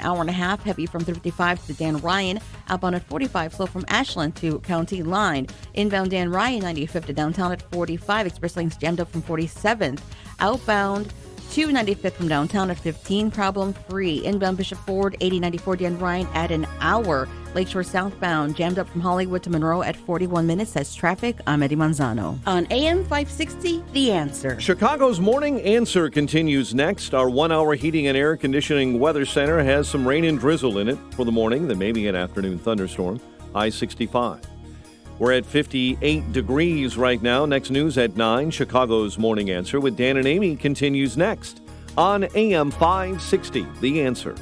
Hour and a half, heavy from 55 to Dan Ryan. Outbound at 45, slow from Ashland to County Line. Inbound Dan Ryan, 95th to downtown at 45. Express lanes jammed up from 47th. Outbound to 95th from downtown at 15, problem free. Inbound Bishop Ford, 8094 Dan Ryan at an hour. Lakeshore southbound, jammed up from Hollywood to Monroe at 41 minutes. That's traffic. I'm Eddie Manzano. On AM 560, The Answer. Chicago's Morning Answer continues next. Our 1-hour heating and air conditioning weather center has some rain and drizzle in it for the morning, then maybe an afternoon thunderstorm. High 65. We're at 58 degrees right now. Next news at 9. Chicago's Morning Answer with Dan and Amy continues next on AM 560, The Answer.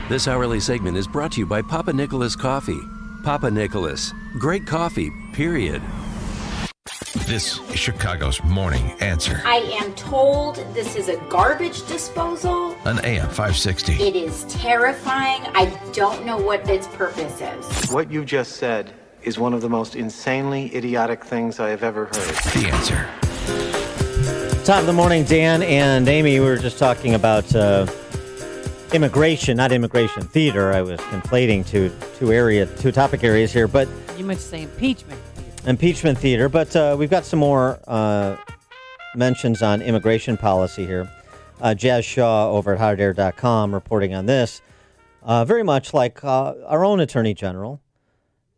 This hourly segment is brought to you by Papa Nicholas Coffee. Papa Nicholas, great coffee, period. This is Chicago's Morning Answer. I am told this is a garbage disposal. On AM 560. It is terrifying. I don't know what its purpose is. What you just said is one of the most insanely idiotic things I have ever heard. The Answer. Top of the morning, Dan and Amy. We were just talking about immigration, not immigration theater. I was conflating two topic areas here, but you might say impeachment. Impeachment theater, but we've got some more mentions on immigration policy here. Jazz Shaw over at hotair.com reporting on this. Very much like our own Attorney General,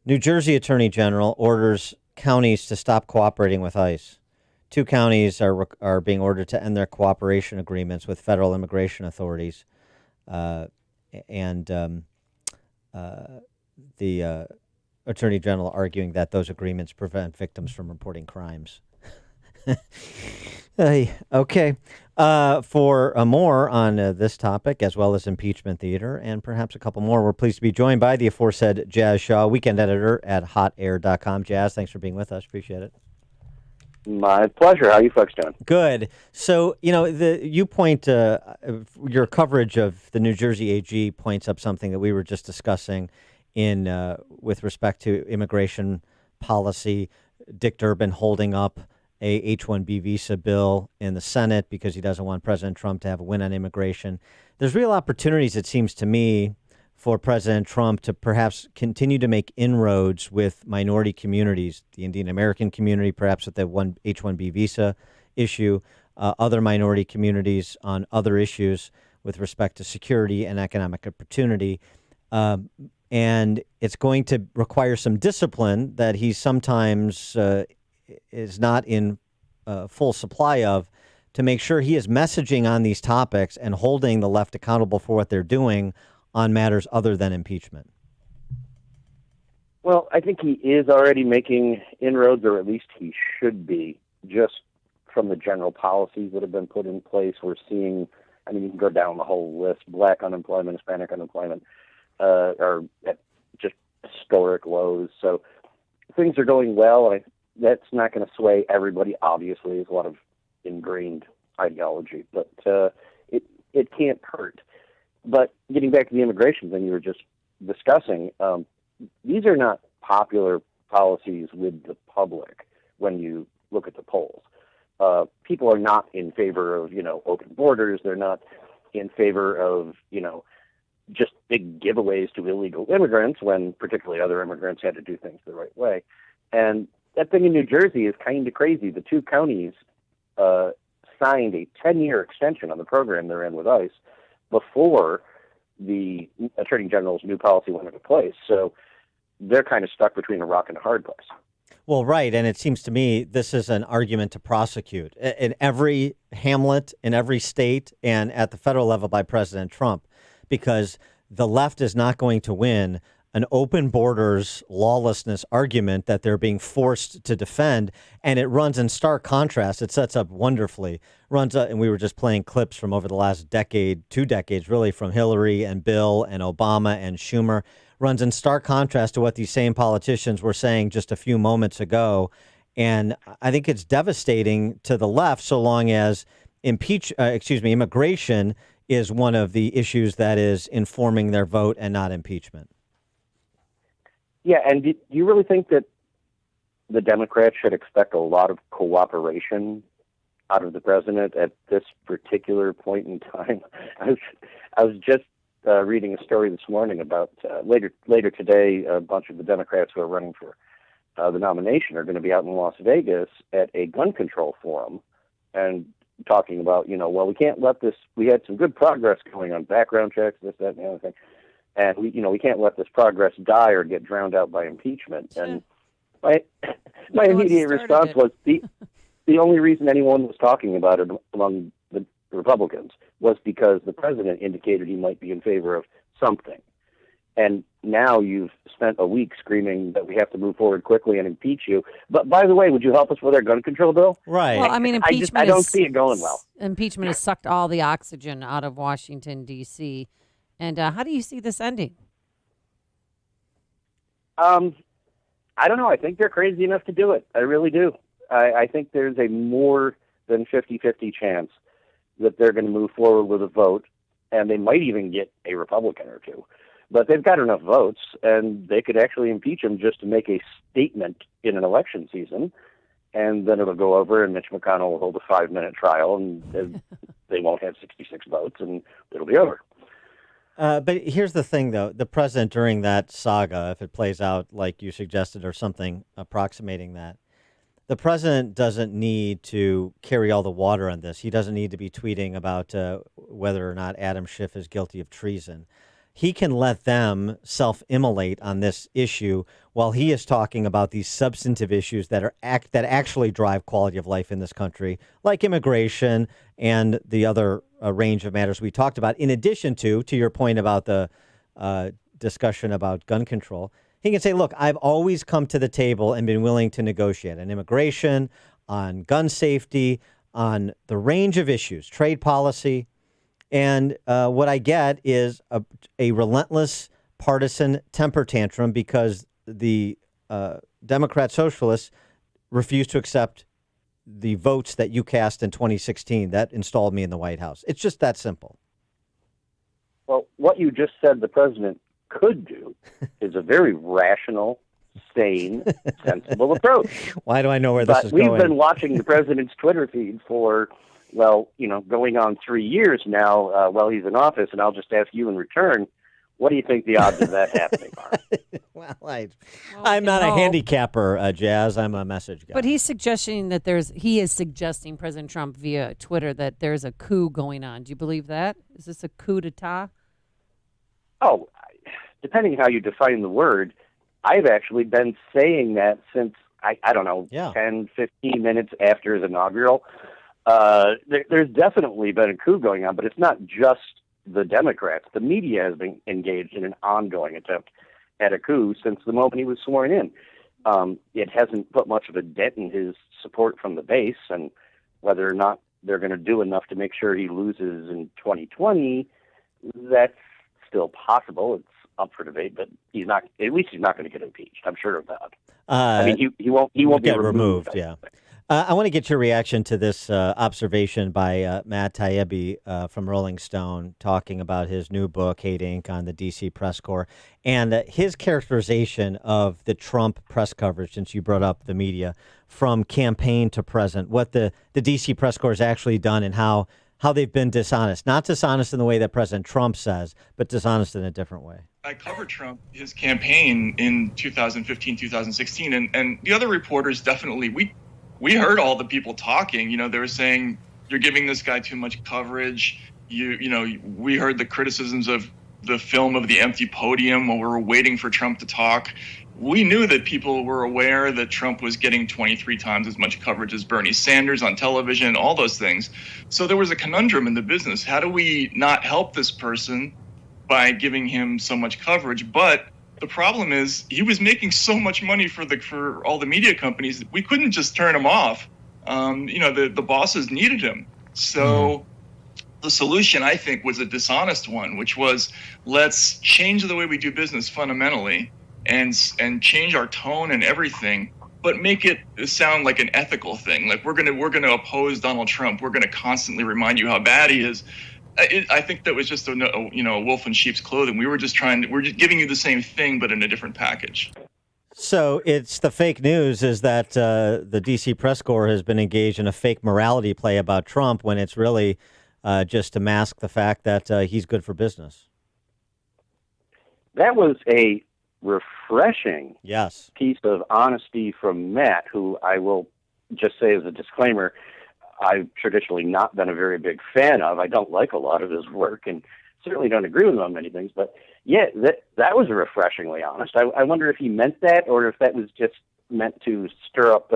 New Jersey Attorney General orders counties to stop cooperating with ICE. 2 counties are being ordered to end their cooperation agreements with federal immigration authorities. The Attorney General arguing that those agreements prevent victims from reporting crimes. Okay. For more on this topic, as well as impeachment theater, and perhaps a couple more, we're pleased to be joined by the aforesaid Jazz Shaw, weekend editor at hotair.com. Jazz, thanks for being with us. Appreciate it. My pleasure. How are you folks doing? Good. So, you point, your coverage of the New Jersey AG points up something that we were just discussing with respect to immigration policy. Dick Durbin holding up a H-1B visa bill in the Senate because he doesn't want President Trump to have a win on immigration. There's real opportunities, it seems to me, for President Trump to perhaps continue to make inroads with minority communities, the Indian American community, perhaps with the H-1B visa issue, other minority communities on other issues with respect to security and economic opportunity. And it's going to require some discipline that he sometimes is not in full supply of, to make sure he is messaging on these topics and holding the left accountable for what they're doing on matters other than impeachment. Well, I think he is already making inroads, or at least he should be, just from the general policies that have been put in place. We're seeing, you can go down the whole list. Black unemployment, Hispanic unemployment are at just historic lows. So things are going well, and that's not going to sway everybody, obviously. There's a lot of ingrained ideology, but it can't hurt. But getting back to the immigration thing you were just discussing, these are not popular policies with the public when you look at the polls. People are not in favor of, open borders. They're not in favor of, just big giveaways to illegal immigrants when particularly other immigrants had to do things the right way. And that thing in New Jersey is kind of crazy. The 2 counties signed a 10-year extension on the program they're in with ICE before the Attorney General's new policy went into place. So they're kind of stuck between a rock and a hard place. Well, right. And it seems to me this is an argument to prosecute in every hamlet, in every state, and at the federal level by President Trump, because the left is not going to win an open borders lawlessness argument that they're being forced to defend. And it runs in stark contrast. It sets up wonderfully. And we were just playing clips from over the last decade, 2 decades, really, from Hillary and Bill and Obama and Schumer. Runs in stark contrast to what these same politicians were saying just a few moments ago. And I think it's devastating to the left so long as immigration is one of the issues that is informing their vote and not impeachment. Yeah, and do you really think that the Democrats should expect a lot of cooperation out of the president at this particular point in time. I was just reading a story this morning about later today, a bunch of the Democrats who are running for the nomination are going to be out in Las Vegas at a gun control forum and talking about, well, we can't let this, we had some good progress going on background checks, this, that, and the other thing. And we can't let this progress die or get drowned out by impeachment. Sure. And my immediate response was the only reason anyone was talking about it among the Republicans was because the president indicated he might be in favor of something. And now you've spent a week screaming that we have to move forward quickly and impeach you. But by the way, would you help us with our gun control bill? Right. Well, I mean, impeachment I don't see it going well. Impeachment has sucked all the oxygen out of Washington, D.C. And how do you see this ending? I don't know. I think they're crazy enough to do it. I really do. I think there's a more than 50-50 chance that they're going to move forward with a vote, and they might even get a Republican or two. But they've got enough votes, and they could actually impeach him just to make a statement in an election season, and then it'll go over, and Mitch McConnell will hold a 5-minute trial, and they won't have 66 votes, and it'll be over. But here's the thing, though. The president, during that saga, if it plays out like you suggested or something approximating that, the president doesn't need to carry all the water on this. He doesn't need to be tweeting about whether or not Adam Schiff is guilty of treason. He can let them self-immolate on this issue while he is talking about these substantive issues that actually drive quality of life in this country, like immigration and the other range of matters we talked about. In addition to your point about the discussion about gun control, he can say, look, I've always come to the table and been willing to negotiate on immigration, on gun safety, on the range of issues, trade policy. And what I get is a relentless partisan temper tantrum because the Democrat socialists refuse to accept the votes that you cast in 2016 that installed me in the White House. It's just that simple. Well, what you just said the president could do is a very rational, sane, sensible approach. Why do I know where this is going? going? We've been watching the president's Twitter feed for, going on 3 years now while he's in office, and I'll just ask you in return, what do you think the odds of that happening are? Well, I'm not a handicapper, Jazz. I'm a message guy. But he's suggesting that he is suggesting, President Trump via Twitter, that there's a coup going on. Do you believe that? Is this a coup d'etat? Oh, depending how you define the word, I've actually been saying that since, I don't know, 10, 15 minutes after his inaugural. There's definitely been a coup going on, but it's not just the Democrats. The media has been engaged in an ongoing attempt at a coup since the moment he was sworn in. It hasn't put much of a dent in his support from the base, and whether or not they're going to do enough to make sure he loses in 2020, that's still possible. It's up for debate, but he's not. At least he's not going to get impeached. I'm sure of that. He won't be removed. Yeah. I want to get your reaction to this observation by Matt Taibbi from Rolling Stone talking about his new book, Hate Inc., on the D.C. press corps, and his characterization of the Trump press coverage, since you brought up the media, from campaign to present, what the D.C. press corps has actually done and how they've been dishonest. Not dishonest in the way that President Trump says, but dishonest in a different way. I covered Trump, his campaign in 2015, 2016, and the other reporters definitely, we heard all the people talking. They were saying, you're giving this guy too much coverage. We heard the criticisms of the film of the empty podium while we were waiting for Trump to talk. We knew that people were aware that Trump was getting 23 times as much coverage as Bernie Sanders on television, all those things. So there was a conundrum in the business. How do we not help this person by giving him so much coverage? But the problem is he was making so much money for all the media companies that we couldn't just turn him off. The bosses needed him. So the solution, I think, was a dishonest one, which was, let's change the way we do business fundamentally and change our tone and everything, but make it sound like an ethical thing. Like we're gonna oppose Donald Trump. We're gonna constantly remind you how bad he is. I think that was just a wolf in sheep's clothing. We're just giving you the same thing, but in a different package. So it's the fake news is that the D.C. press corps has been engaged in a fake morality play about Trump when it's really just to mask the fact that he's good for business. That was a refreshing Yes. piece of honesty from Matt, who I will just say as a disclaimer, I've traditionally not been a very big fan of. I don't like a lot of his work and certainly don't agree with him on many things. But yeah, that was refreshingly honest. I wonder if he meant that or if that was just meant to stir up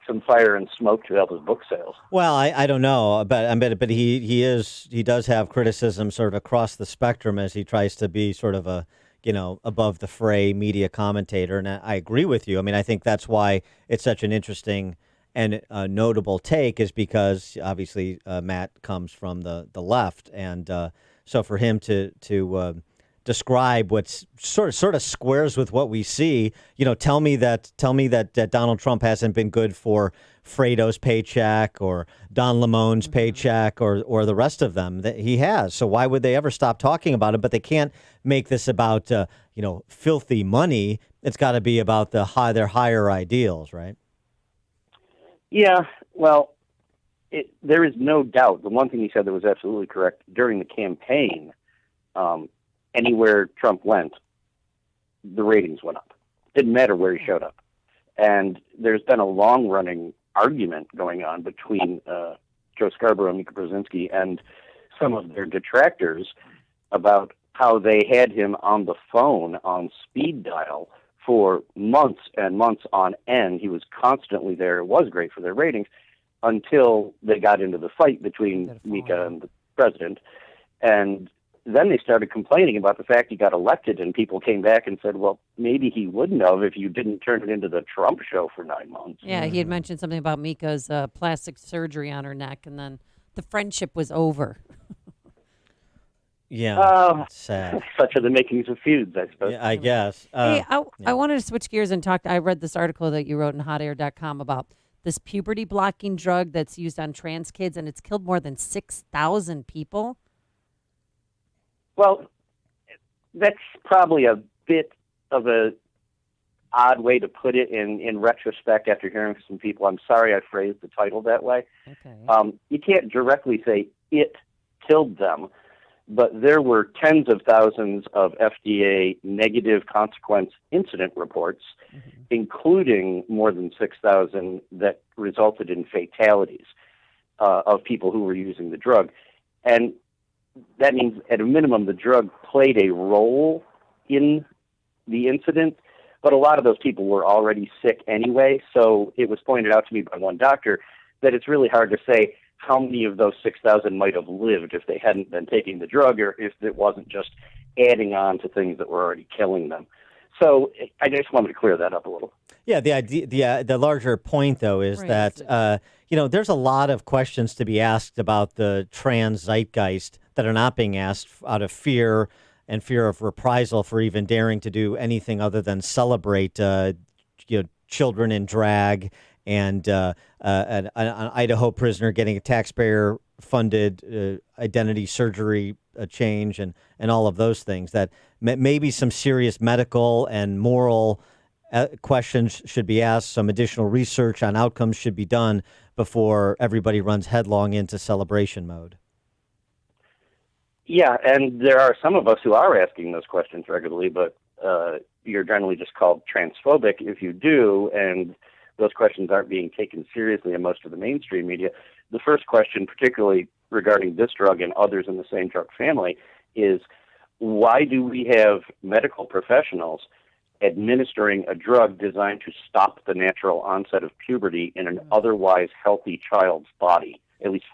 some fire and smoke to help his book sales. Well, I don't know, but he does have criticism sort of across the spectrum as he tries to be sort of a above the fray media commentator, and I agree with you. I mean, I think that's why it's such an interesting and notable take is because obviously Matt comes from the left, and so for him to describe what's sort of squares with what we see. Tell me that Donald Trump hasn't been good for Fredo's paycheck or Don Lemone's paycheck or the rest of them. That he has. So why would they ever stop talking about it? But they can't make this about filthy money. It's got to be about their higher ideals, right? Yeah. Well, there is no doubt. The one thing he said that was absolutely correct during the campaign. Anywhere Trump went, the ratings went up. Didn't matter where he showed up. And there's been a long-running argument going on between Joe Scarborough and Mika Brzezinski and some of their detractors about how they had him on the phone on speed dial for months and months on end. He was constantly there. It was great for their ratings until they got into the fight between Mika and the president. And then they started complaining about the fact he got elected, and people came back and said, well, maybe he wouldn't have if you didn't turn it into the Trump show for 9 months. Yeah, he had mentioned something about Mika's plastic surgery on her neck, and then the friendship was over. Yeah, it's sad. Such are the makings of feuds, I suppose. Yeah, I guess. Hey, I wanted to switch gears and talk. I read this article that you wrote in hotair.com about this puberty blocking drug that's used on trans kids, and it's killed more than 6,000 people. Well, that's probably a bit of a odd way to put it in retrospect after hearing from some people. I'm sorry I phrased the title that way. Okay. You can't directly say it killed them, but there were tens of thousands of FDA negative consequence incident reports, including more than 6,000 that resulted in fatalities of people who were using the drug. And that means, at a minimum, the drug played a role in the incident, but a lot of those people were already sick anyway. So it was pointed out to me by one doctor that it's really hard to say how many of those 6,000 might have lived if they hadn't been taking the drug or if it wasn't just adding on to things that were already killing them. So I just wanted to clear that up a little. Yeah, the idea, the larger point, though, is that there's a lot of questions to be asked about the trans zeitgeist that are not being asked out of fear and fear of reprisal for even daring to do anything other than celebrate, children in drag and an Idaho prisoner getting a taxpayer-funded identity surgery change and all of those things. That maybe some serious medical and moral questions should be asked. Some additional research on outcomes should be done before everybody runs headlong into celebration mode. Yeah, and there are some of us who are asking those questions regularly, but you're generally just called transphobic if you do, and those questions aren't being taken seriously in most of the mainstream media. The first question, particularly regarding this drug and others in the same drug family, is why do we have medical professionals administering a drug designed to stop the natural onset of puberty in an otherwise healthy child's body, at least